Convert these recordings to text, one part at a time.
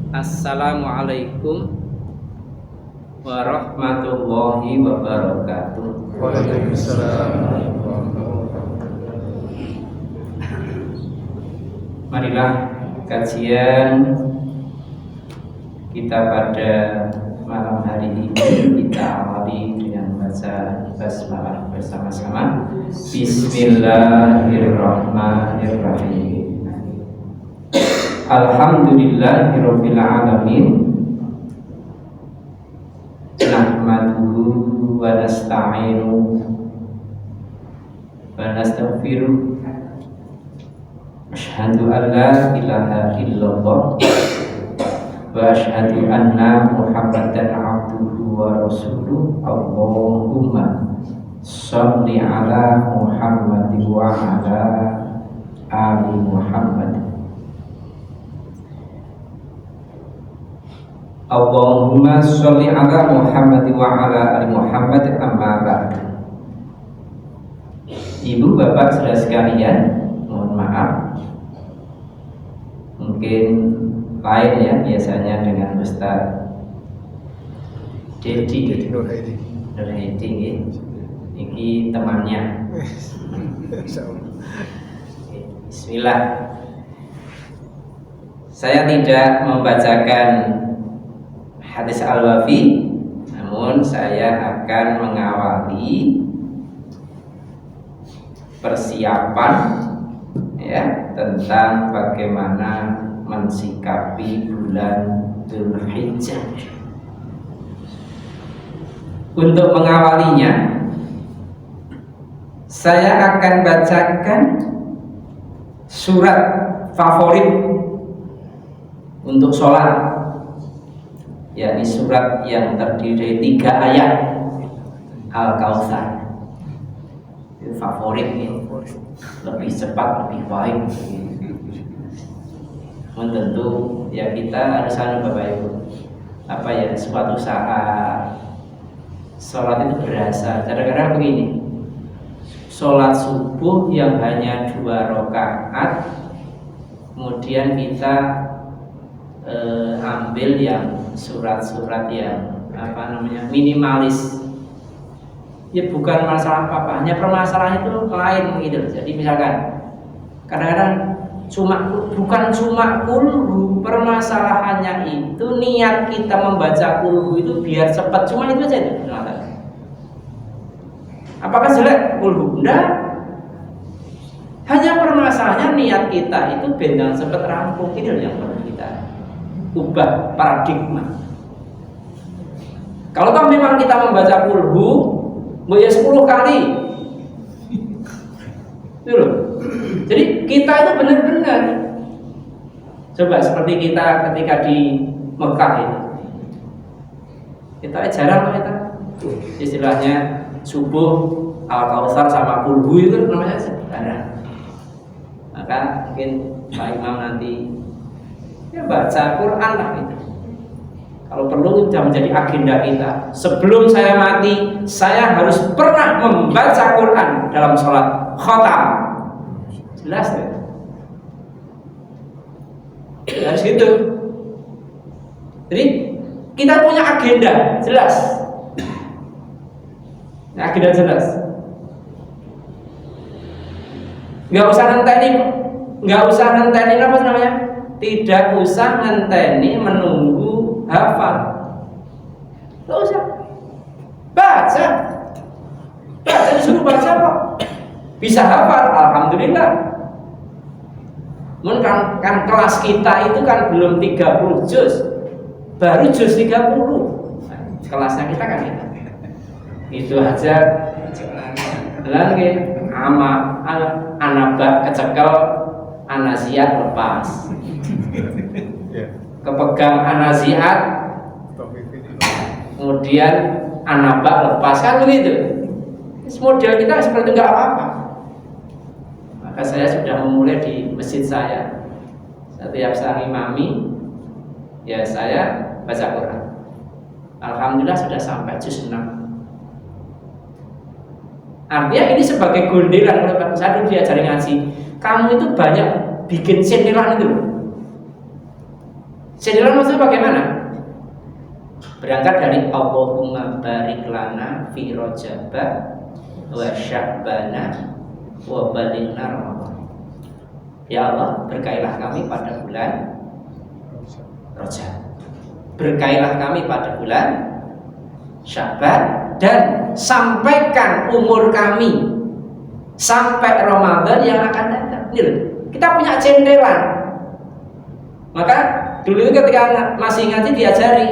Assalamualaikum warahmatullahi wabarakatuh. Waalaikumsalam. Marilah kajian kita pada malam hari ini kita awali dengan baca basmalah bersama-sama. Bismillahirrahmanirrahim. Alhamdulillahirabbil alamin. Nahmaduhu wa nasta'inuhu wa nastaghfiruh. Asyhadu an la ilaha illallah wa asyhadu anna Muhammadan abduhu wa rasuluh. Allahumma shalli ala Muhammad wa ala ali Muhammad. Allahumma sholli ala Muhammad wa ala ali Muhammad, amma ba'd. Ibu bapak saudara sekalian, mohon maaf mungkin lain ya biasanya dengan Ustaz Dedi Nur Hedi ini temannya. Bismillah. Saya tidak membacakan hadis al-wafi, namun saya akan mengawali persiapan ya tentang bagaimana mensikapi bulan Dzulhijjah. Untuk mengawalinya, saya akan bacakan surat favorit untuk sholat, yakni surat yang terdiri dari 3 ayat Al-Kautsar. Itu favorit nih, lebih cepat, lebih baik. Tentu ya kita harus Bapak Ibu, suatu saat sholat itu berasa. Kadang-kadang begini, sholat subuh yang hanya 2 rakaat, kemudian kita ambil yang surat-surat yang minimalis. Ya bukan masalah apa-apa, hanya permasalahan itu lain gitu. Jadi misalkan kadang-kadang bukan cuma kulhu, permasalahannya itu niat kita membaca kulhu itu biar cepat, cuma itu aja itu. Apakah jelek kulhu? Enggak. Hanya permasalahannya niat kita itu bendang cepat rampung, itu yang perlu kita ubah paradigma. Kalau memang kita membaca kulhu, ya 10 kali. Itu loh. Jadi kita itu benar-benar coba seperti kita ketika di Mekah itu. Kita jarang kita istilahnya subuh Al-Kautsar sama kulhu itu namanya jarang. Maka mungkin Pak Imam nanti ya baca Quran lah itu. Kalau perlu sudah menjadi agenda kita. Sebelum saya mati, saya harus pernah membaca Quran dalam sholat khatam. Jelas ya? Harus gitu. Jadi kita punya agenda jelas. Agenda jelas. Nggak usah ngenteni apa namanya? Tidak usah ngenteni menunggu hafal. Nggak usah. Baca disuruh baca kok. Bisa hafal, alhamdulillah. Kan kelas kita itu kan belum 30 juz, baru juz 30. Kelasnya kita kan itu. Itu aja. Lagi anabak kecekel, anasiat lepas. Kepegang anasiat, kemudian anabak lepas, kan begitu. Model kita seperti enggak apa-apa. Maka saya sudah memulai di masjid saya. Setiap saya ngimami, ya saya baca Quran. Alhamdulillah sudah sampai juz 6. Artinya ini sebagai gondelan. Kalau saya dulu diajari ngaji, kamu itu banyak bikin sentilan itu. Cendela maksudnya bagaimana? Berangkat dari Allahumma barik lana fi Rajaba wa Sya'bana wa balighna Ramadan. Ya Allah, berkailah kami pada bulan Rajab. Berkailah kami pada bulan Sya'ban dan sampaikan umur kami sampai Ramadan yang akan datang. Ini loh, kita punya cendelan. Maka dulu ketika masih ngaji diajari,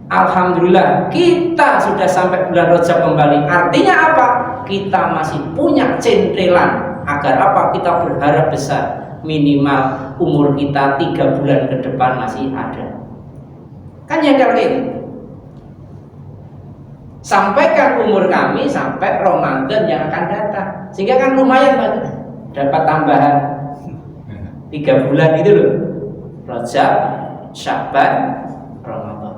alhamdulillah kita sudah sampai bulan Rajab kembali. Artinya apa? Kita masih punya cendelan. Agar apa? Kita berharap besar, minimal umur kita 3 bulan ke depan masih ada. Kan yang kayak gitu. Sampaikan umur kami sampai Ramadan yang akan datang. Sehingga kan lumayan Pak, dapat tambahan 3 bulan gitu loh. Rajab, Sya'ban, Ramadan.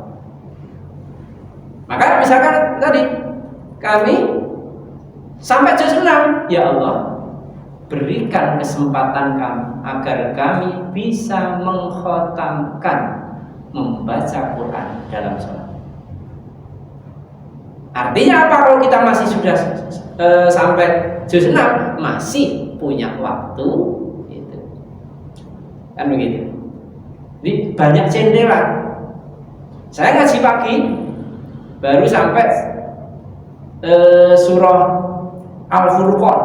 Maka misalkan tadi kami sampai juz 6, ya Allah, berikan kesempatan kami agar kami bisa mengkhatamkan membaca Quran dalam sholat. Artinya apa? Kalau kita masih sudah sampai juz 6 masih punya waktu gitu. Kan begitu. Jadi banyak cendelan. Saya ngaji pagi baru sampai surah Al-Furqan,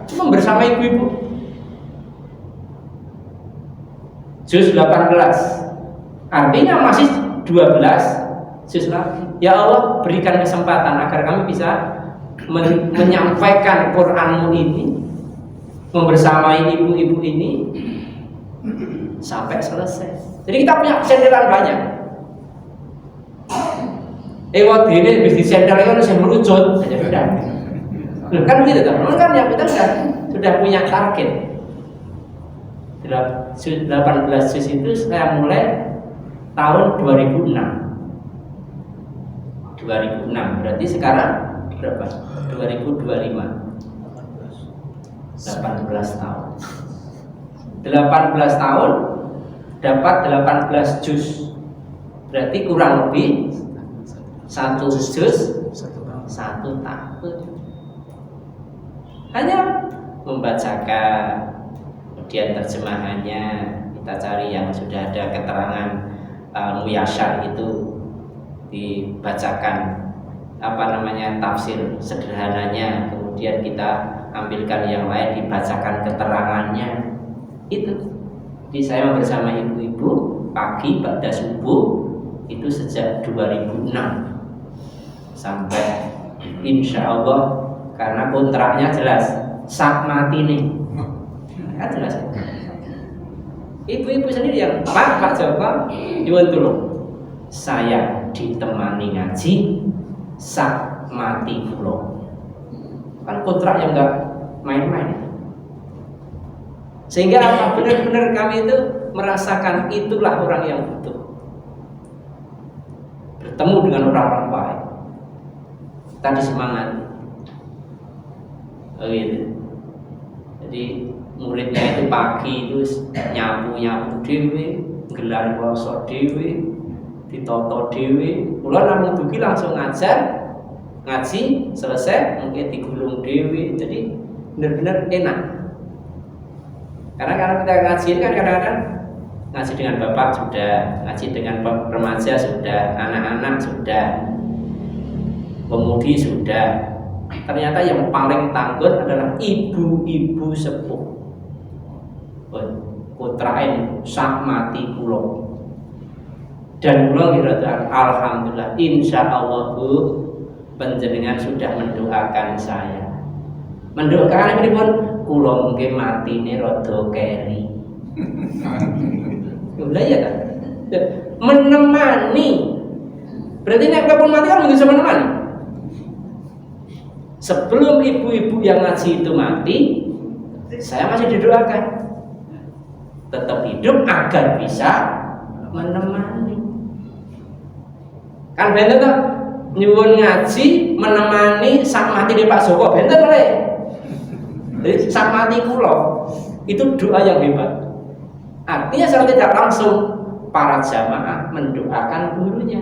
cuma bersama ibu-ibu. Juz 18. Artinya masih 12 juz lagi. Ya Allah, berikan kesempatan agar kami bisa menyampaikan Quranmu ini, membersamai ibu-ibu ini sampai selesai. Jadi kita punya cendelan banyak. Waktu ini bisnis sendal itu saya melucut saja sudah. Kan begitu kan ya, kita sudah punya target. 18 juz itu saya mulai tahun 2006. Berarti sekarang berapa? 2025. 18 tahun. 18 tahun dapat 18 juz. Berarti kurang lebih 1 juz 1 tahun. Hanya membacakan, kemudian terjemahannya kita cari yang sudah ada keterangan Muyassar itu dibacakan tafsir sederhananya, kemudian kita ambilkan yang lain dibacakan keterangannya. Itu. Jadi saya bersama ibu-ibu pagi pada subuh itu sejak 2006 sampai insya Allah, karena kontraknya jelas sak mati nih, kan jelas. Ibu-ibu sendiri yang Pak Joko nyuwun tulung, saya ditemani ngaji sak mati kula. Kan kontrak yang enggak main-main. Sehingga apa? Benar-benar kami itu merasakan itulah orang yang butuh. Bertemu dengan orang-orang baik. Tadi semangat. Gitu. Jadi muridnya itu pagi itu nyapu dewe, gelar kloso dewe, ditoto dewe. Kula namung dugi langsung ngajar, ngaji selesai mungkin digulung dewe. Jadi benar-benar enak. Karena kita ngaji kan kadang-kadang ngaji dengan bapak sudah, ngaji dengan remaja sudah, anak-anak sudah, pemudi sudah. Ternyata yang paling tangguh adalah ibu-ibu sepuh. Putrain sak mati kula. Dan kula ngira alhamdulillah insyaallah Bu panjenengan sudah mendoakan saya. Mendoakan ini pun kula mungkin matine rada keri. Lha ya kan? Menemani. Berarti nek pun mati kan bisa menemani. Sebelum ibu-ibu yang ngaji itu mati, saya masih didoakan tetap hidup agar bisa menemani. Kan benten tuh nyuwun ngaji menemani sak mati di Pak Joko, benten oleh. Jadi sak mati kula itu doa yang hebat. Artinya secara tidak langsung para jamaah mendoakan gurunya.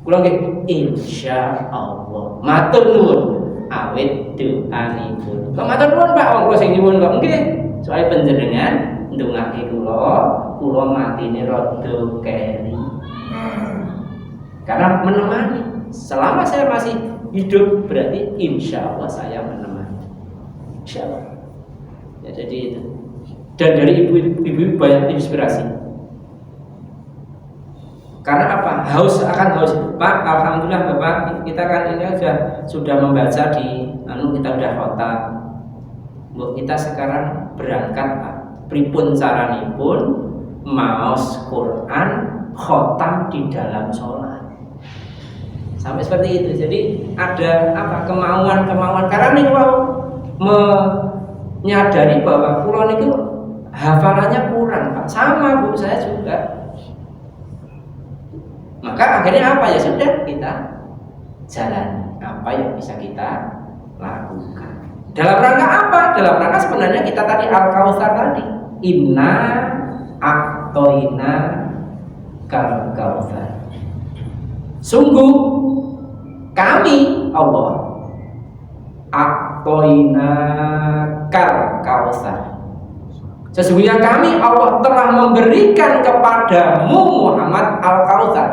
Kula nggih insya Allah matur nuwun awit doanipun. Kok matur nuwun Pak, wong kula sing nyuwun kok nggih. Soale panjenengan ndongake kula matine rada keri. Karena menemani. Selama saya masih hidup berarti insya Allah saya menemani. Insya Allah. Ya, jadi itu. Dan dari ibu-ibu banyak inspirasi. Karena apa? Haus itu. Pak, alhamdulillah Bapak, kita kan ini sudah membaca di kita udah khotam. Bu, kita sekarang berangkat Pak. Pripun caranipun maos Quran khotam di dalam sholat. Sampai seperti itu. Jadi ada apa? Kemauan karena nih menyadari bahwa kula niki hafalannya kurang, Pak. Sama Bu, saya juga. Maka akhirnya apa, ya sudah kita jalan apa yang bisa kita lakukan. Dalam rangka apa? Dalam rangka sebenarnya kita tadi Al-Kautsar tadi. Inna a'toina kal kautsar. Sungguh kami Allah a'toina kal kautsar. Sesungguhnya kami Allah telah memberikan kepadamu Muhammad Al-Kautsar,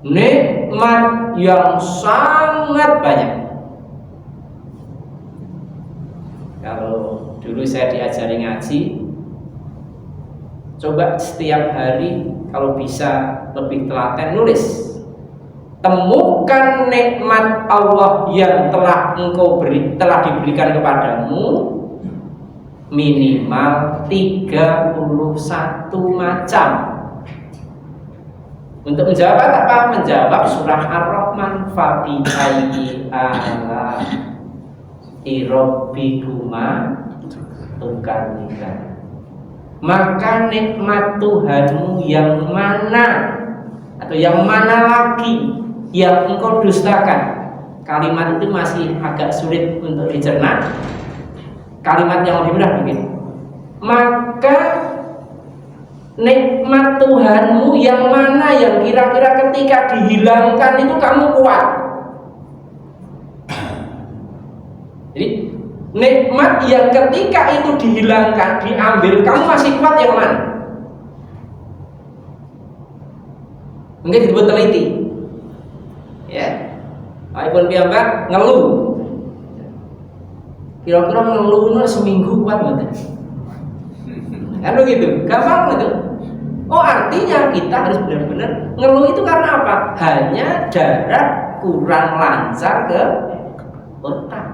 nikmat yang sangat banyak. Kalau dulu saya diajari ngaji, coba setiap hari kalau bisa lebih telaten nulis, temukan nikmat Allah yang telah diberikan kepadamu minimal 31 macam. Untuk menjawab apa? Menjawab surah Ar-Rahman, fa bi ayyi ala rabbikuma tukadziban. Maka nikmat Tuhanmu yang mana atau yang mana lagi yang engkau dustakan? Kalimat itu masih agak sulit untuk dicerna. Kalimat yang lebih mudah begini. Maka nikmat Tuhanmu yang mana yang kira-kira ketika dihilangkan itu kamu kuat. Jadi nikmat yang ketika itu dihilangkan, diambil, kamu masih kuat yang mana? Mungkin dibuat teliti. Ya. Walaupun piyambak ngeluh. Kira-kira ngeluh seminggu kuat betul. Kan begitu, gampang itu. Oh, artinya kita harus benar-benar ngeluh itu karena apa? Hanya darah kurang lancar ke otak.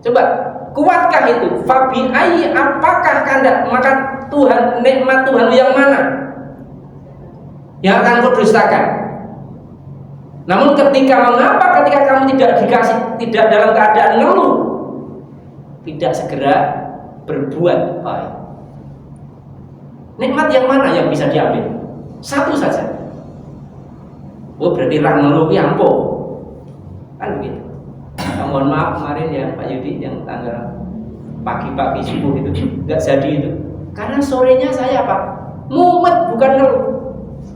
Coba kuatkah itu? Fabi ayyi, apakah kanda? Maka Tuhan, nikmat Tuhan yang mana yang akan kau dustakan? Namun mengapa ketika kamu tidak dalam keadaan ngeluh, tidak segera berbuat baik? Nikmat yang mana yang bisa diambil? Satu saja. Oh, berarti ngeluh ya ampun. Kan begitu. Mohon maaf kemarin ya Pak Yudi yang tanggal pagi-pagi subuh itu nggak jadi itu. Karena sorenya saya Pak mumet, bukan ngeluh.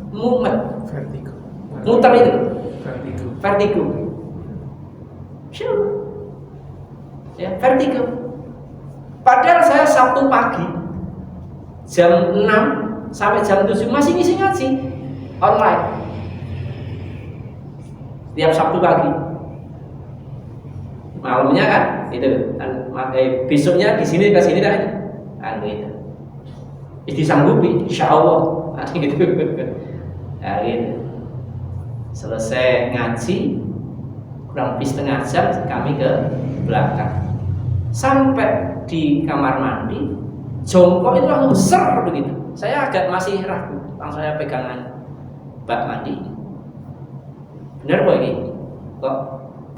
Mumet. Vertigo. Muter itu. Vertigo. Sure. Ya, vertigo. Padahal saya Sabtu pagi jam 6 sampai jam 7 masih ngisi ngaji online. Setiap Sabtu pagi. Malamnya kan itu, besoknya di sini ke sini kan gitu. Disanggupi, insyaallah. Gitu. Nah, gitu. Selesai ngaji kurang lebih setengah jam kami ke belakang. Sampai di kamar mandi, jongkok itu langsung ser begitu. Saya agak masih ragu, langsung saya pegangan bak mandi. Benar kok ini? Kok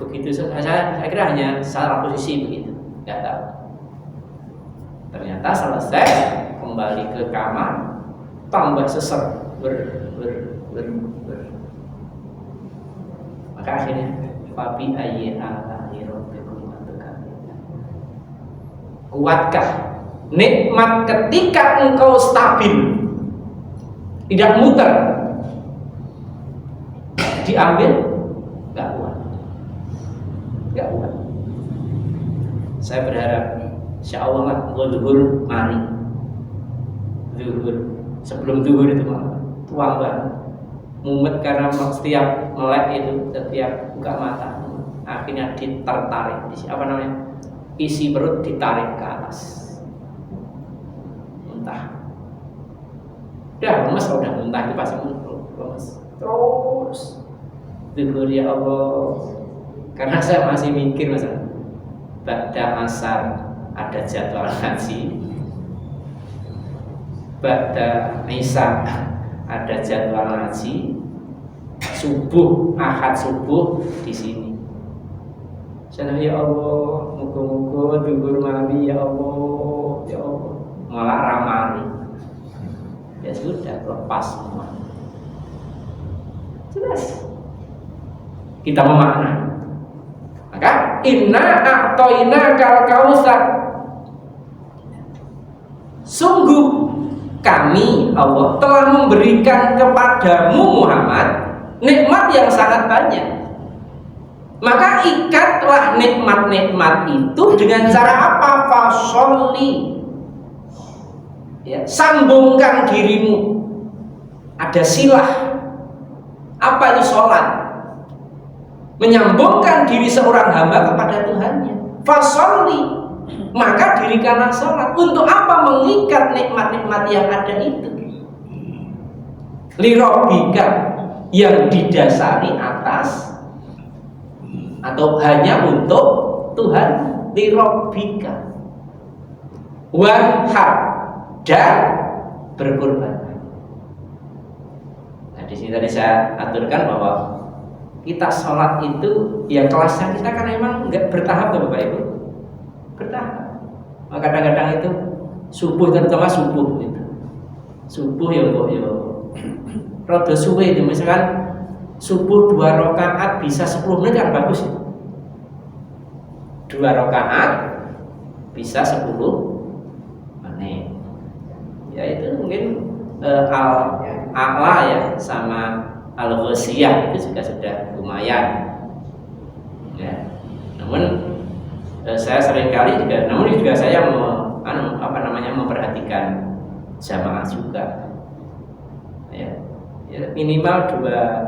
begitu? Saya kira hanya salah posisi begitu, nggak tahu. Ternyata selesai kembali ke kamar, tambah seser Maka akhirnya fabi ayyi ala rabbikum tukadziban. Kuatkah Nikmat ketika engkau stabil, tidak muter, diambil, nggak kuat. Saya berharap insya Allah lah zuhur mari, zuhur sebelum zuhur itu malah tuang banget, mumet karena setiap melek itu, setiap buka mata akhirnya ditertarik, isi perut ditarik ke atas, muntah. Udah muntah itu pasti lemes. Terus zuhur ya Allah, karena saya masih mikir masalah ba'da asar ada jadwal ngaji, ba'da isya ada jadwal ngaji, subuh ahad subuh di sini. Saya ya Allah, muga-muga dhuwur mami ya Allah, malah ramani. Ya sudah, lepas semua. Jelas. Kita memaknai. Maka inna a'toina kal kausar. Sungguh kami Allah telah memberikan kepadamu Muhammad nikmat yang sangat banyak. Maka ikatlah nikmat-nikmat itu dengan cara apa? Fasholli. Ya, sambungkan dirimu. Ada silah. Apa itu sholat? Menyambungkan diri seorang hamba kepada Tuhannya. Fasholli, maka dirikanlah sholat. Untuk apa? Mengikat nikmat-nikmat yang ada itu. Lirabbika, yang didasari atas atau hanya untuk Tuhan. Lirabbika wanhar, dan berkorban. Nah, di sini tadi saya aturkan bahwa kita sholat itu ya kelasnya kita kan emang nggak bertahap tuh Bapak Ibu, bertahap. Maka kadang-kadang itu subuh, terutama subuh itu, subuh ya kok ya rada suwe itu, misalkan subuh 2 rakaat bisa 10 menit kan bagus itu. 2 rakaat bisa 10 menit. Ya itu mungkin al-a'la ya sama al-ghasiyah itu juga sudah lumayan. Ya. Namun saya seringkali juga, namun juga saya memperhatikan jamaah juga. Ya. Ya, minimal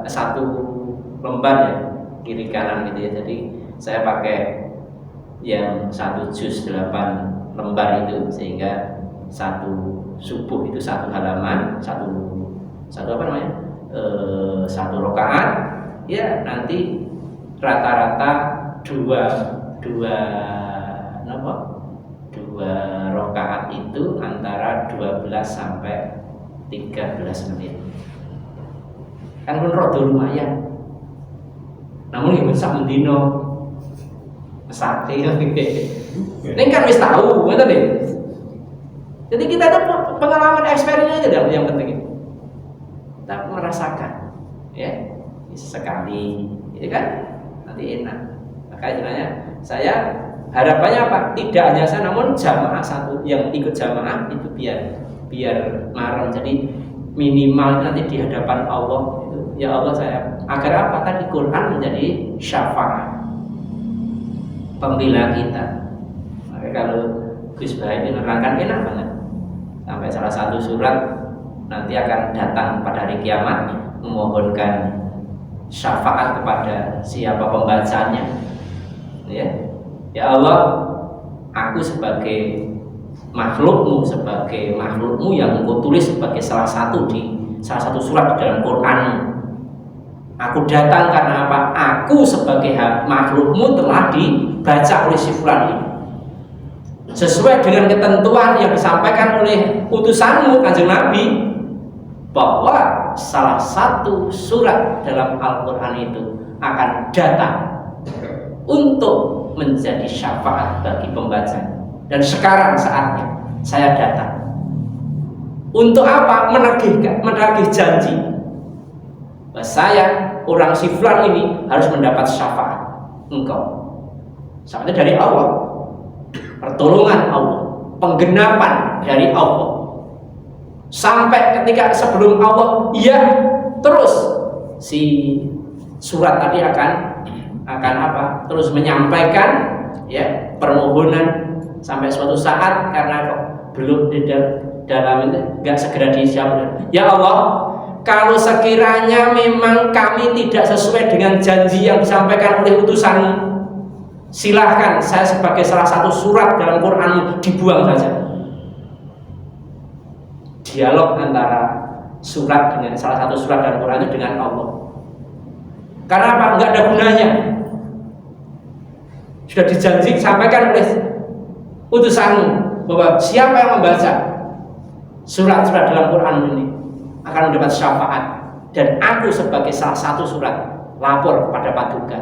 1 lembar ya, kiri kanan gitu ya. Jadi saya pakai yang 1 juz 8 lembar itu, sehingga 1 subuh itu 1 halaman, 1 rakaat ya, nanti rata-rata 2 rakaat itu antara 12 sampai 13 menit. Kan pun rada lumayan. Namun yang sak mendino mesake ini kan wis tahu, betul deh. Jadi kita ada pengalaman eksperimen aja yang penting itu. Kita merasakan, ya sekali, ya kan, nanti enak. Maka istilahnya saya harapannya apa? Tidak hanya saya, namun jamaah satu yang ikut jamaah itu biar marem. Jadi minimal nanti di hadapan Allah. Ya Allah, saya agar apa? Tadi Quran menjadi syafaat pembela kita. Maka kalau Gus Bahay menerangkan enak banget. Sampai salah satu surat nanti akan datang pada hari kiamat memohonkan syafaat kepada siapa pembacanya. Ya Allah, aku sebagai makhlukmu yang engkau tulis sebagai salah satu surat di dalam Quran. Aku datang karena apa? Aku sebagai makhlukmu telah dibaca oleh si fulan ini, sesuai dengan ketentuan yang disampaikan oleh utusanmu Kanjeng Nabi, bahwa salah satu surat dalam Al-Quran itu akan datang untuk menjadi syafaat bagi pembaca. Dan sekarang saatnya saya datang. Untuk apa? Menagih janji. Saya, orang si fulan ini harus mendapat syafaat engkau. Syafaatnya dari Allah, pertolongan Allah, penggenapan dari Allah. Sampai ketika sebelum Allah, ya terus si surat tadi akan apa? Terus menyampaikan ya permohonan sampai suatu saat karena belum di dalam itu nggak segera dijawab. Ya Allah, kalau sekiranya memang kami tidak sesuai dengan janji yang disampaikan oleh utusan, silahkan saya sebagai salah satu surat dalam Quran dibuang saja. Dialog antara surat dengan salah satu surat dalam Quran itu dengan Allah. Karena apa? Enggak ada gunanya. Sudah dijanji sampaikan oleh utusanmu bahwa siapa yang membaca surat-surat dalam Quran ini akan mendapat syafaat, dan aku sebagai salah satu surat lapor kepada Paduka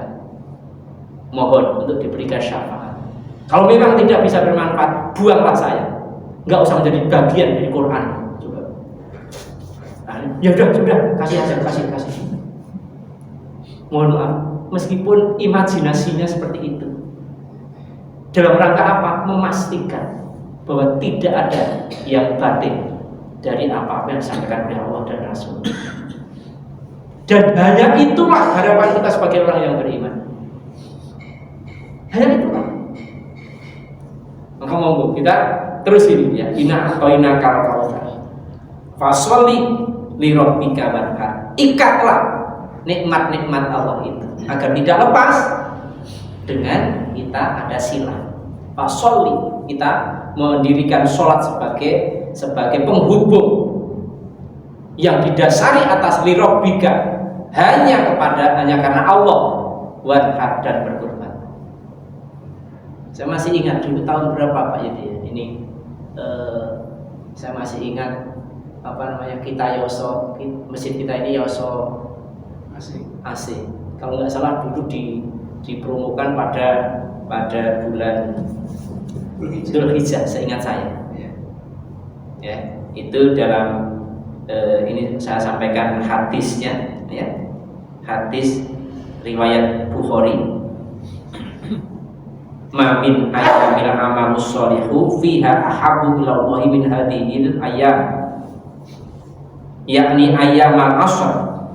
mohon untuk diberikan syafaat. Kalau memang tidak bisa bermanfaat, buanglah saya, nggak usah menjadi bagian dari Quran. Coba. Nah, ya sudah, kasih aja, kasih. Mohon maaf, meskipun imajinasinya seperti itu, dalam rangka apa? Memastikan bahwa tidak ada yang batin dari apa-apa yang disampaikan oleh Allah dan Rasul. Dan hanya itulah harapan kita sebagai orang yang beriman. Hanya itulah. Maka monggo kita terus ini ya, inna atoina kal kautsar. Fasholli li rabbika wanhar. Ikatlah nikmat-nikmat Allah itu agar tidak lepas dengan kita ada silah. Fasholli, kita mendirikan sholat sebagai penghubung yang didasari atas li rabbika, hanya karena Allah, wanhar, dan berkurban. Saya masih ingat dulu tahun berapa Pak Yudi? Ini saya masih ingat kita Yoso, masjid kita ini Yoso AC. Kalau nggak salah dulu dipromokan pada bulan Dzulhijjah, seingat saya. Ya, itu dalam ini saya sampaikan hadisnya, ya, hadis riwayat Bukhari. Ma min ayyamil amalus sholihu fiha ahabbu ila Allah min hadhil ayyam, yakni ayyamal ashr.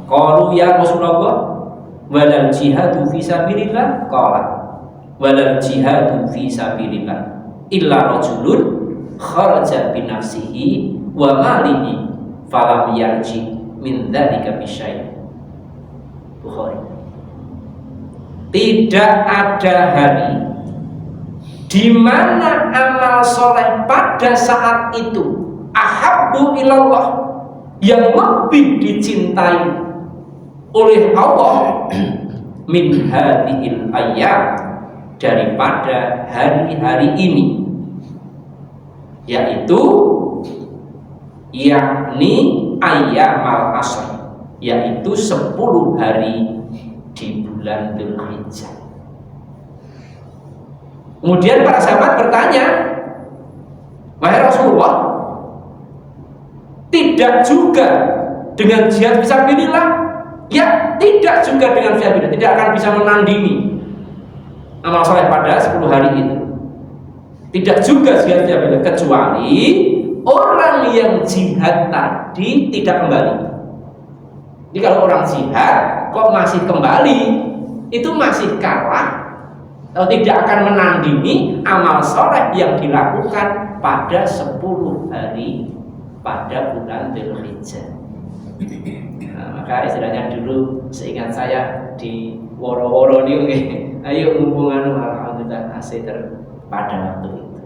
Qalu ya Rasulullah, walal jihadu fi sabilillah? Qala walal jihadu fi sabilillah illa rajulun kharaja bi nafsihi wa malihi falam yarji min dzalika bi syai'. Bukhari. Tidak ada hari di mana amal soleh pada saat itu ahabbu ilallah, yang lebih dicintai oleh Allah min hadhil ayyam, daripada hari-hari ini, yaitu yakni ayyamal ashr, yaitu 10 hari di bulan Dzulhijjah. Kemudian para sahabat bertanya, wahai Rasulullah, tidak juga dengan jihad fisabilillah? Ya, tidak juga dengan fisabilillah, tidak akan bisa menandingi amal soleh pada 10 hari itu. Tidak juga jihad fisabilillah, kecuali orang yang jihad tadi tidak kembali. Jadi kalau orang jihad kok masih kembali, itu masih kalah atau tidak akan menandingi amal soleh yang dilakukan pada 10 hari pada bulan Dzulhijjah. Nah, maka istilahnya dulu seingat saya di woro-woro nih, ayo mumpung alhamdulillah AC pada waktu itu.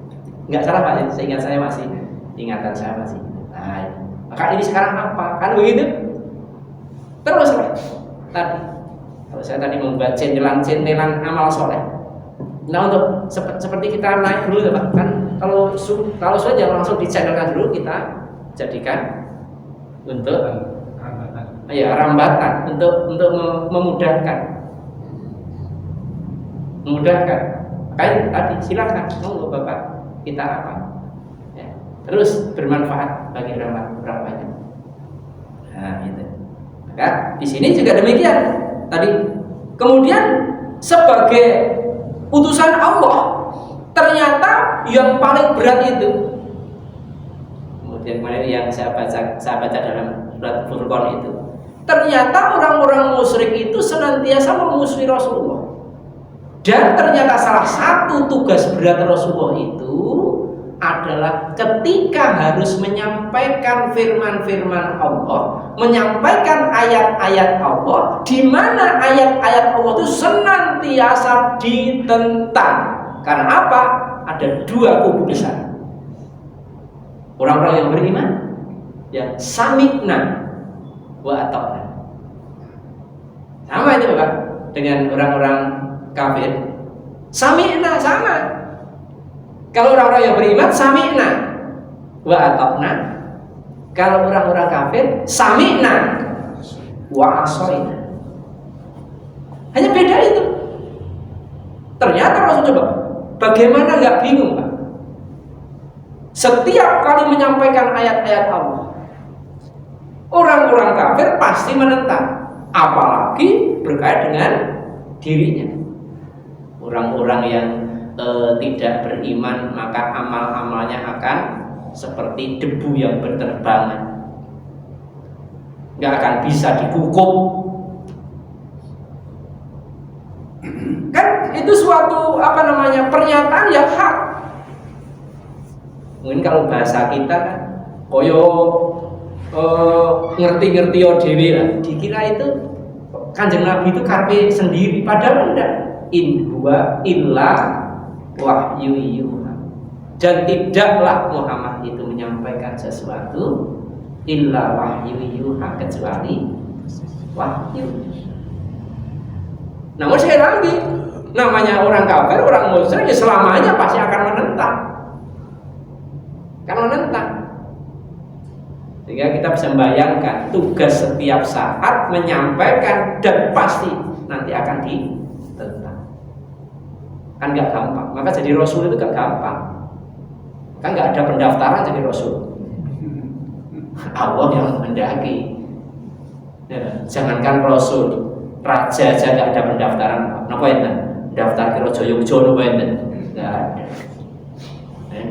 Enggak salah Pak, seingat saya masih, ingatan saya masih. Nah, maka ini sekarang apa? Kan begitu? Terus tadi, kalau saya tadi membuat centelan amal soleh. Nah, untuk seperti kita naik dulu ya Pak, kan kalau saja langsung dichannelkan dulu, kita jadikan untuk rambatan untuk memudahkan. Kayak tadi silakan monggo Bapak, kita apa? Ya, terus bermanfaat bagi ramah-ramahnya. Nah, itu. Maka di sini juga demikian. Tadi kemudian sebagai utusan Allah, ternyata yang paling berat itu Kemudian kemarin yang saya baca dalam surat Furqan itu, ternyata orang-orang musyrik itu senantiasa memusuhi Rasulullah. Dan ternyata salah satu tugas berat Rasulullah itu adalah ketika harus menyampaikan firman-firman Allah, menyampaikan ayat-ayat Allah, di mana ayat-ayat Allah itu senantiasa ditentang. Karena apa? Ada dua kubu besar. Orang-orang yang beriman, ya sami'na wa ata'na. Sama itu Bapak dengan orang-orang kafir. Sami'na sama. Kalau orang-orang yang beriman sami'na wa ata'na. Kalau orang-orang kafir sami'na wa asoina. Hanya beda itu. Ternyata Rasul coba, bagaimana nggak bingung Pak? Setiap kali menyampaikan ayat-ayat Allah, orang-orang kafir pasti menentang, apalagi berkait dengan dirinya. Orang-orang yang tidak beriman, maka amal-amalnya akan seperti debu yang berterbangan, nggak akan bisa dikukum. Kan itu suatu pernyataan yang hak. Mungkin kalau bahasa kita kan koyo ngerti-ngerti dhewe lah. Dikira itu Kanjeng Nabi itu karpe sendiri, padahal enggak. In huwa illa wahyu yuha. Dan tidaklah Muhammad itu menyampaikan sesuatu illa wahyu yuha, kecuali wahyu. Namun sekali lagi, namanya orang kafir, orang musyrik, ya selamanya pasti akan menentang. Sehingga kita bisa membayangkan tugas setiap saat menyampaikan dan pasti nanti akan ditentang. Kan gak gampang. Maka jadi Rasul itu gak gampang. Kan gak ada pendaftaran jadi Rasul. Allah yang menghendaki. Ya, jangankan Rasul, raja aja gak ada pendaftaran. Napa enten? Daftar ke Raja Yogyo napa enten? Gak ada.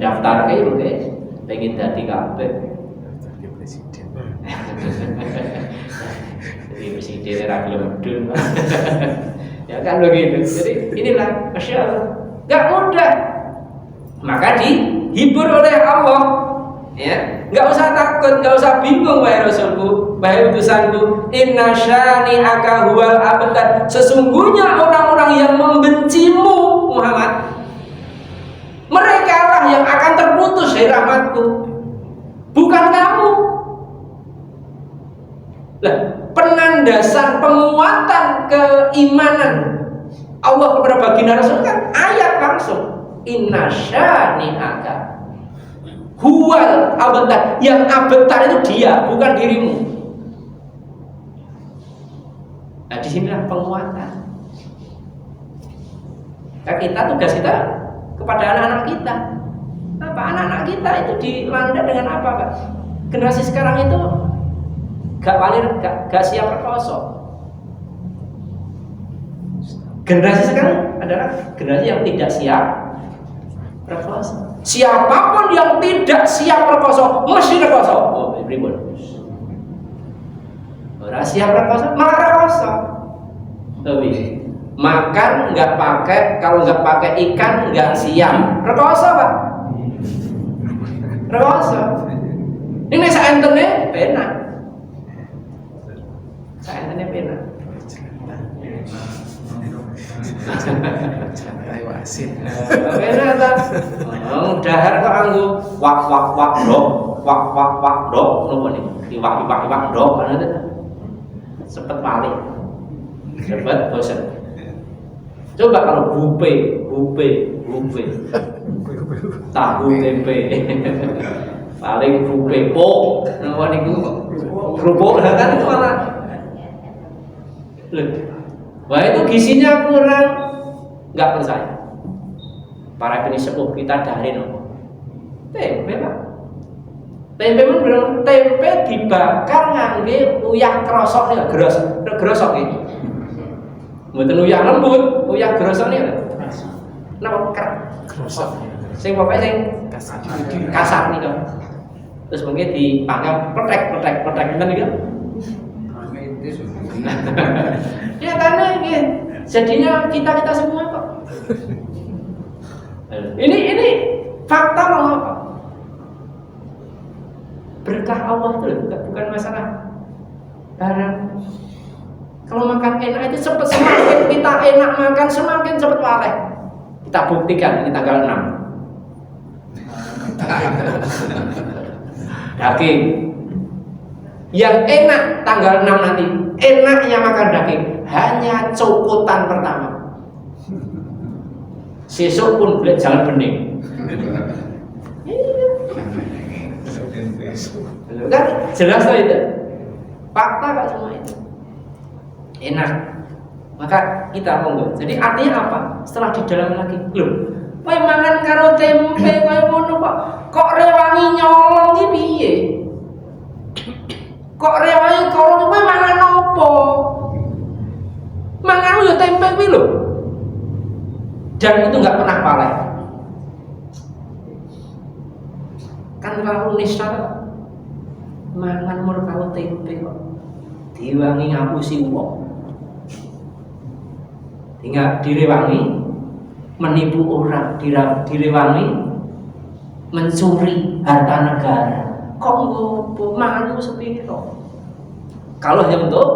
Daftar ke oke. Pengen dadi kabeh. Daftar presiden. Jadi presiden era gelem. Ya kan begitu. Jadi inilah Masya Allah, gak mudah. Maka dihibur oleh Allah. Ya, gak usah takut, gak usah bingung wahai Rasulku, wahai utusanku. Inna syani'aka huwal abtar. Sesungguhnya orang-orang yang membencimu Muhammad, mereka lah yang akan terputus dari rahmatku, bukan kamu. Lah, penandasan penguatan keimanan Allah kepada baginda Rasul kan ayat langsung. Inna syani'aka huwal abtar. Yang abtar itu dia, bukan dirimu. Nah, disinilah penguatan. Nah, tugas kita kepada anak-anak kita. Apa anak-anak kita itu dilanda dengan apa, Pak? Generasi sekarang itu gak siap perkoso. Generasi sekarang adalah generasi yang tidak siap perkoso. Siapapun yang tidak siap perkoso mesti perkoso. Oh, pripun? Ora siap perkoso, malah perkoso. Tapi makan nggak pakai, kalau nggak pakai ikan nggak siap perkoso, Pak. Perkoso. Ini saentene penak. Saentene penak. Santai wasit. Penak ta. Dahar kok anggo wak dok nopo niki. Iwak dok ana ta. Sepet balik. Sepet bosen. Coba kalau bupe tahu tempe paling bupe po nama niku kerupuk kan itu malah wah itu gizinya kurang, nggak percaya. Para pesepuh kita dari nopo tempe Pak, tempe pun bilang tempe dibakar ngangge uyah krosok nih, grosok ini mboten uyah lembut, uyah grosok nih napa kerosok sing pokoke sing kasar nih kok. terus mungkin dipanggang petek kan gitu. Ya karena ini jadinya kita semua kok. Ini fakta mau apa? Berkah Allah itu bukan masalah barang. Kalau makan enak itu semakin kita enak makan semakin cepat waleh. Kita buktikan ini tanggal 6. Daging yang enak tanggal 6 nanti, enaknya makan daging hanya cokotan pertama. Sesuk pun jangan bening. Kan jelas lah itu. Fakta kok semua itu. Enak. Maka kita monggo. Jadi artinya apa? Setelah di dalam lagi, loh. Kowe mangan karo tempe kowe ngono kok rewangi nyolong iki piye? Kok rewangi kowe mangan opo? Mangan yo tempe kuwi lho. Dan itu enggak pernah paleh. Kan kalau nisar mangan mur karo tempe kok diwangi ngapusi wong. Tinggal direwangi menipu orang, direwangi mencuri harta negara. Kok ngopo manganmu sepiro? Kalau hanya untuk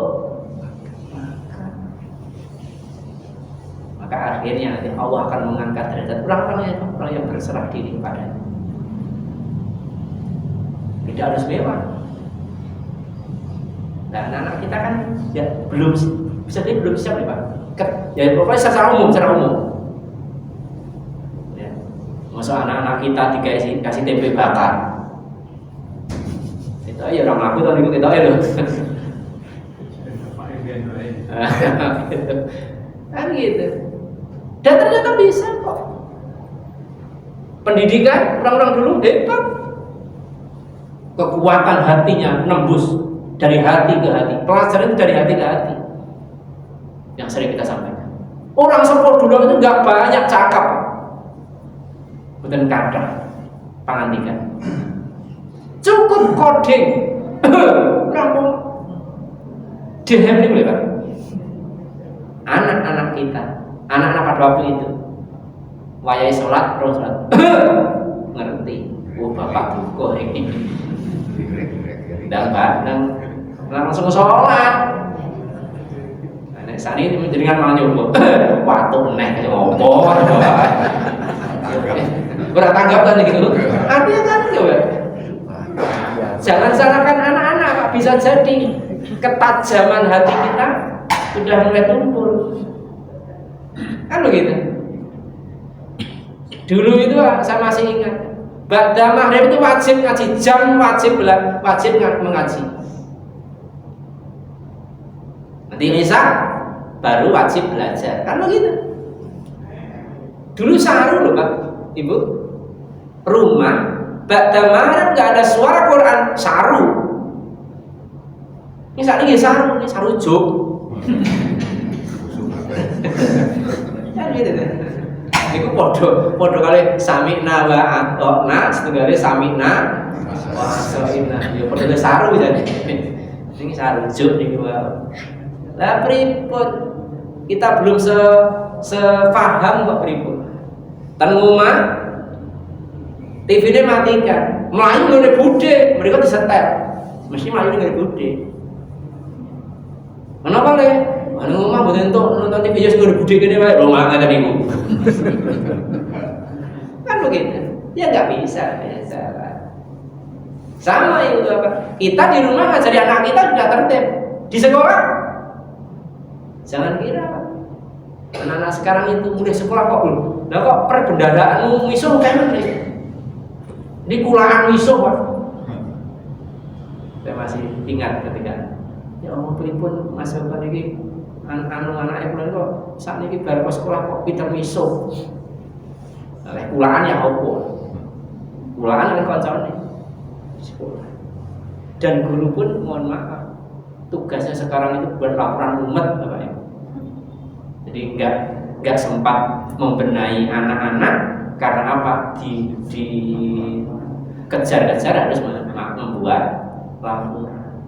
maka akhirnya nanti Allah akan mengangkat derajat orang yang berserah diri kepadanya. Tidak harus mewah. Nah, anak-anak kita kan ya belum siap ya Pak. Ya pokoknya secara umum. Ya. Masa anak-anak kita dikasih tempe bakar. Itu ya orang aku tuh ikut itu ya loh. Kan gitu. Dan ternyata bisa kok. Pendidikan orang-orang dulu hebat. Kekuatan hatinya nembus dari hati ke hati. Pelajaran itu dari hati ke hati. Yang sering kita sampaikan. Orang sepuluh dulu itu nggak banyak cakap, bukan kata pangandikan. Cukup coding, rampung. Dirhem ini boleh Pak. Anak-anak kita, anak-anak pada waktu itu, wayai sholat, terus sholat, ngerti. Oh bapak buko ini, dan langsung sholat. Saat ini menjadikan malah nyoba waktu nek ngomong bertanggapan gitu artinya kan coba jangan salahkan anak-anak Pak, bisa jadi ketajaman hati kita sudah mulai tumpul kan begitu. Dulu itu saya masih ingat ba'da maghrib itu wajib ngaji, jam wajib mengaji. Nanti Isa baru wajib belajar, kan begitu. Dulu saru loh Pak, Ibu. Rumah ba'da maghrib nggak ada suara Quran, saru. Ini saat ini saru jok. Kan gitu deh. Iku podo kali sami'na wa ata'na, setunggalnya sami'na wa ata'na. Ya podo saru jadi. Ini saru jok nih gua. Lah pripun? Kita belum sepaham kok pripun. Ten omah TV-ne matikan. Melayu ngene budhe, mereka disetel. Mesti melayu ngene budhe. Kenapa le? Anu omah mboten entuk nonton TV yo ngene budhe kene wae, lho ngaten niku. Kan begitu. Ya enggak bisa. Sama itu apa? Kita di rumah ngajari anak kita sudah tertib. Di sekolah jangan kira anak-anak sekarang itu mulai sekolah kok belum. Lah kok perbendaharaan misuh kan nih. Ini kulaan misuh Pak. Saya masih ingat ketika ya Allah pripun Mas Bapak niki anak-anak kula kok sakniki bar sekolah kok pinter misuh. Lah kulaan ya opo? Kulaan kan kancane sekolah. Dan guru pun mohon maaf tugasnya sekarang itu buat laporan umat Bapak Ibu. Jadi enggak sempat membenahi anak-anak karena apa? Di kejar-kejar harus membuat laporan.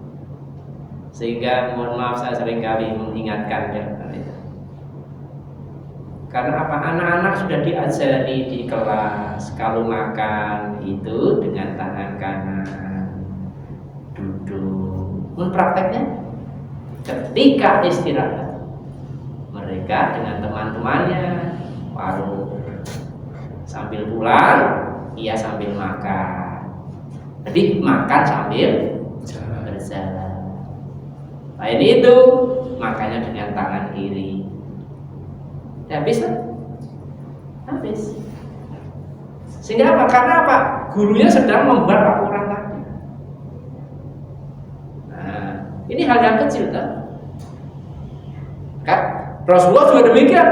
Sehingga mohon maaf saya seringkali mengingatkan dengan itu. Karena apa? Anak-anak sudah diajari di kelas kalau makan itu dengan tangan kanan, duduk. Prakteknya ketika istirahat mereka dengan teman-temannya warung sambil pulang, ia sambil makan. Jadi makan sambil berjalan. Lain itu makanya dengan tangan kiri. Habis kan? Habis. Sehingga apa? Karena apa? Gurunya sedang membuat laporan tadi. Nah, ini hal yang kecil kan? Rasulullah juga demikian.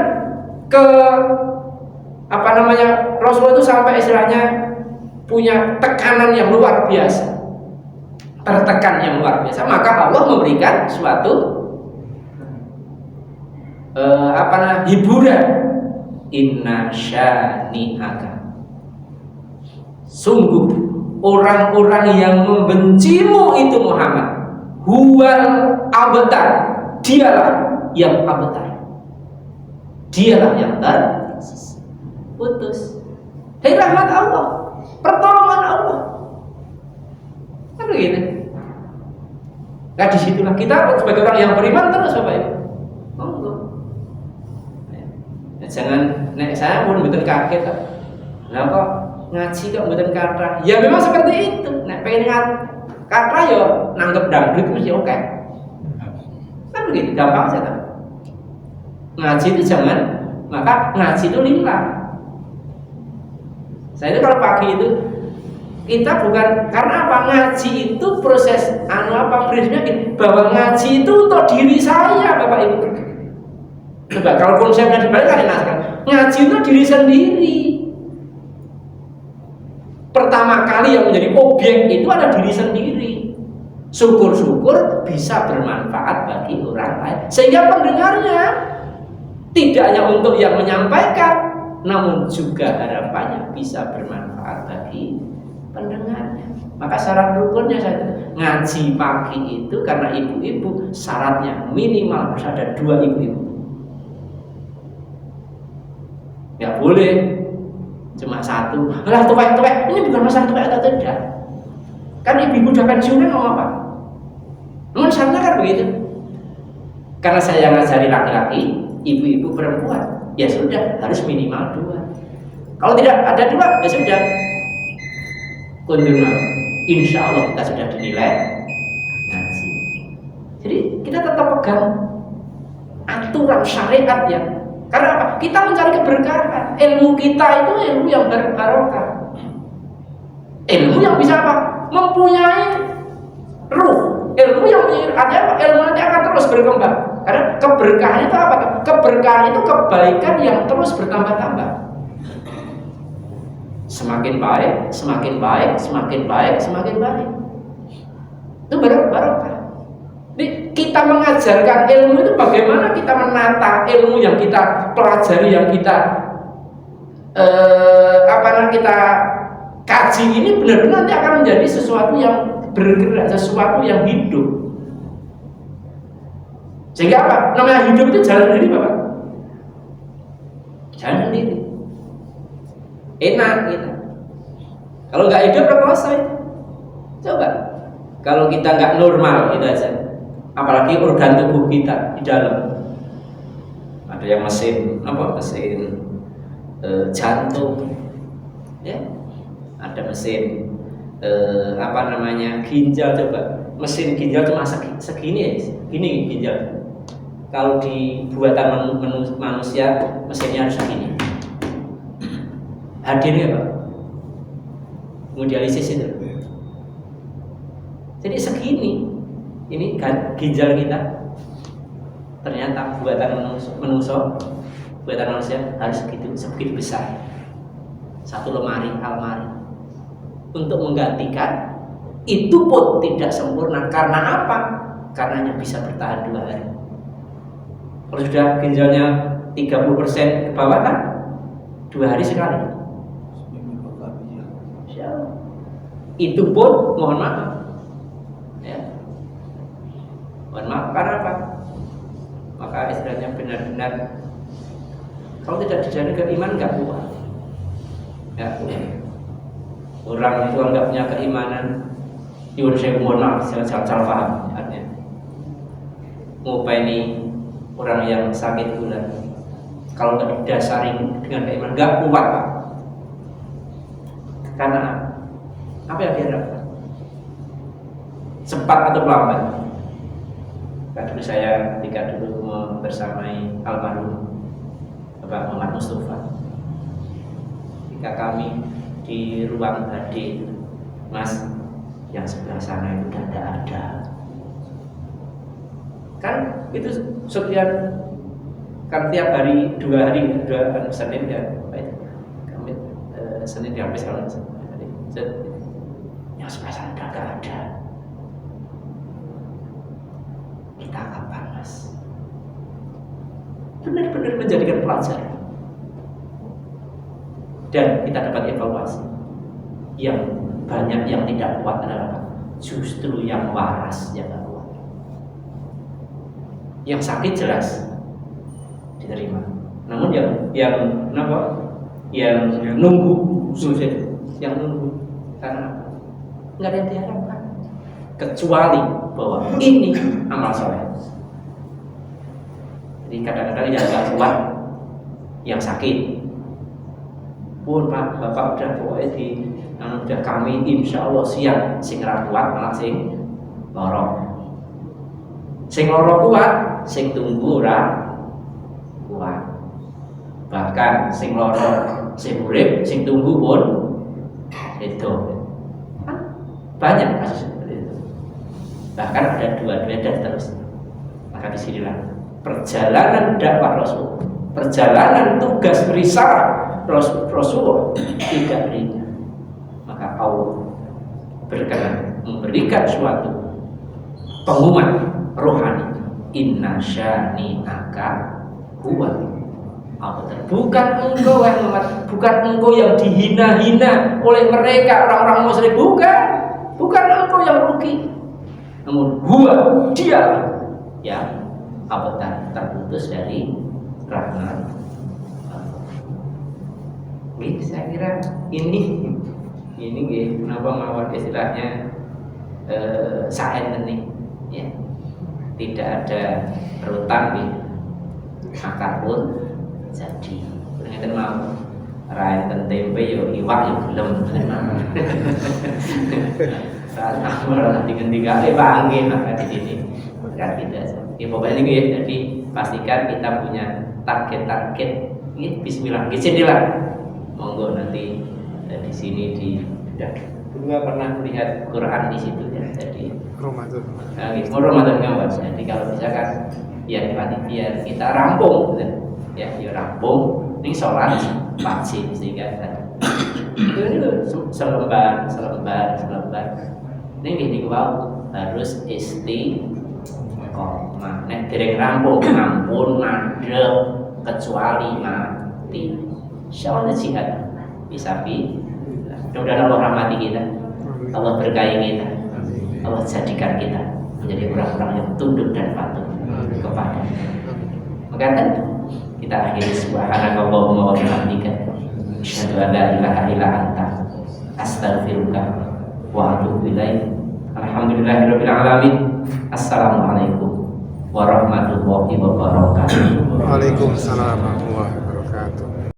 Rasulullah itu sampai istilahnya punya tekanan yang luar biasa. Tertekan yang luar biasa, maka Allah memberikan suatu hiburan. Inna syani'aka, sungguh orang-orang yang membencimu itu Muhammad, huwal abtar, dialah yang abtar, dialah yang terputus. Dari rahmat Allah, pertolongan Allah. Kan begitu. Nah disitulah kita sebagai orang yang beriman terus Bapak Ibu. Monggo. Ya, jangan nek saya pun mboten kaget kok. Lah kok ngaji kok mboten kathah. Ya memang seperti itu. Nek pengen kathah ya nanggep dangdut mesti oke. Kan begitu, gampang saja. Ngaji itu jangan, maka ngaji itu lillah. Saya itu kalau pagi itu kita bukan karena apa, ngaji itu proses prinsipnya bahwa ngaji itu untuk diri saya Bapak Ibu. Coba kalau konsepnya dibalik ngaji itu diri sendiri. Pertama kali yang menjadi objek itu ada diri sendiri. Syukur-syukur bisa bermanfaat bagi orang lain, sehingga pendengarnya tidak hanya untuk yang menyampaikan, namun juga harapannya bisa bermanfaat bagi pendengarnya. Maka syarat rukunnya saya ngaji pagi itu karena ibu-ibu syaratnya minimal harus ada 2 ibu-ibu. Nggak boleh cuma 1. Lah tuwek-tuwek, ini bukan masalah tuwek atau tidak. Kan ibu-ibu udah pensiunan mau apa? Namun syaratnya kan begitu. Karena saya ngajari laki-laki, ibu-ibu perempuan, ya sudah harus minimal 2. Kalau tidak ada 2, ya sudah. Kondurma, insya Allah kita sudah dinilai ngaji. Jadi kita tetap pegang aturan syariat ya. Karena apa? Kita mencari keberkahan. Ilmu kita itu ilmu yang barokah. Ilmu yang bisa apa? Mempunyai ruh. Ilmu yang ada apa? Ilmu nanti akan terus berkembang. Karena keberkahan itu apa? Keberkahan itu kebaikan yang terus bertambah-tambah. Semakin baik, semakin baik, semakin baik, semakin baik. Itu barokah. Jadi kita mengajarkan ilmu itu bagaimana kita menata ilmu yang kita pelajari, yang kita kita kaji ini benar-benar nanti akan menjadi sesuatu yang bergerak, sesuatu yang hidup. Sehingga apa? Namanya hidup itu jalan sendiri Bapak. Jalan sendiri. Enak gitu. Kalau nggak hidup rekoso itu. Coba. Kalau kita nggak normal itu aja. Apalagi organ tubuh kita di dalam. Ada yang mesin jantung, ya. Ada mesin ginjal. Coba mesin ginjal cuma segini ya, gini ginjal. Kalau di buatan manusia mesinnya harus segini. Hadirnya Pak, hemodialisis itu. Jadi segini, ini ginjal kita. Ternyata buatan manusia harus sebegitu besar. Satu almari untuk menggantikan itu pun tidak sempurna. Karena apa? Karena hanya bisa bertahan 2 hari. Kalau sudah ginjalnya 30% ke bawah kan 2 hari sekali. Itu pun mohon maaf Ya. Mohon maaf, karena apa? Maka istilahnya benar-benar kalau tidak dijaga iman nggak kuat. Ya, orang itu nggak punya keimanan, yun saya mohon maaf, salah paham artinya. Ngopeni orang yang sakit gula, kalau nggak didasari dengan keimanan nggak kuat, Pak. Karena apa yang diharapkan? Cepat atau lambat? Dulu saya ketika dulu membersamai almarhum Bapak Muhammad Mustafa, ketika kami di ruang HD, Mas, yang sebelah sana itu udah tidak ada. Kan itu setiap tiap hari 2 hari, Senin ya, kami Senin dihabis kalau yang sebelah sana udah tidak ada. Kita kapan, Mas? Benar-benar menjadikan pelajaran. Dan kita dapat evaluasi. Yang banyak yang tidak kuat adalah apa? Justru yang waras yang tidak kuat. Yang sakit jelas diterima. Namun yang nunggu sulit, yang nunggu karena nggak ada yang diharapkan kecuali bahwa ini amal soleh. Jadi kadang-kadang yang nggak kuat, yang sakit pun Pak, Bapak udah pokoknya udah kami insya Allah siap, sing ra kuat malah sing loro. Sing loro kuat, sing tunggu ora kuat. Bahkan sing loro, sing urip, sing tunggu pun itu. Banyak kasus seperti itu. Bahkan ada dua-dua dan terus. Maka disinilah perjalanan dakwah Rasul, perjalanan tugas risalah Rasulullah tidak ringan. Maka Allah berkenan memberikan suatu pengumuman rohani, inna syani'aka huwal abtar. Bukan engkau yang bukan engkau yang dihina-hina oleh mereka orang-orang musyrik, bukan engkau yang rugi, namun huwa, dia yang abtar, terputus dari rahmat. Ini saya kira ini kenapa mawar istilahnya saen ini, ya, tidak ada rutan di akar pun jadi. Ternyata mau rai tempe yo iwak yo belum. Saat malah dengan 3 kali panggil maka di sini kan tidak. Ya pokoknya ini ya, jadi pastikan kita punya target-target. Ini Bismillah, bismillah. Monggo nanti di sini dulu pernah melihat Quran di situ ya. Jadi Ramadan. Ramadan ngawas. Jadi kalau misalkan ya biar kita rampung ya rampung ini sholat wajib sehingga itu selembar ini wow harus istiqomah. Nek dereng rampung ampun mandek kecuali mati. Insyaallah jihad bisa mudah-mudahan Allah rahmati kita, Allah berkahi kita, Allah jadikan kita menjadi orang-orang yang tunduk dan patuh kepada. Maka kita akhiri subhanakallahumma wa bihamdika asyhadu an la ilaha illa anta astaghfiruka wa atubu ilaik. Alhamdulillahirabbil alamin. Assalamualaikum warahmatullahi wabarakatuh. Waalaikumsalam warahmatullahi wabarakatuh.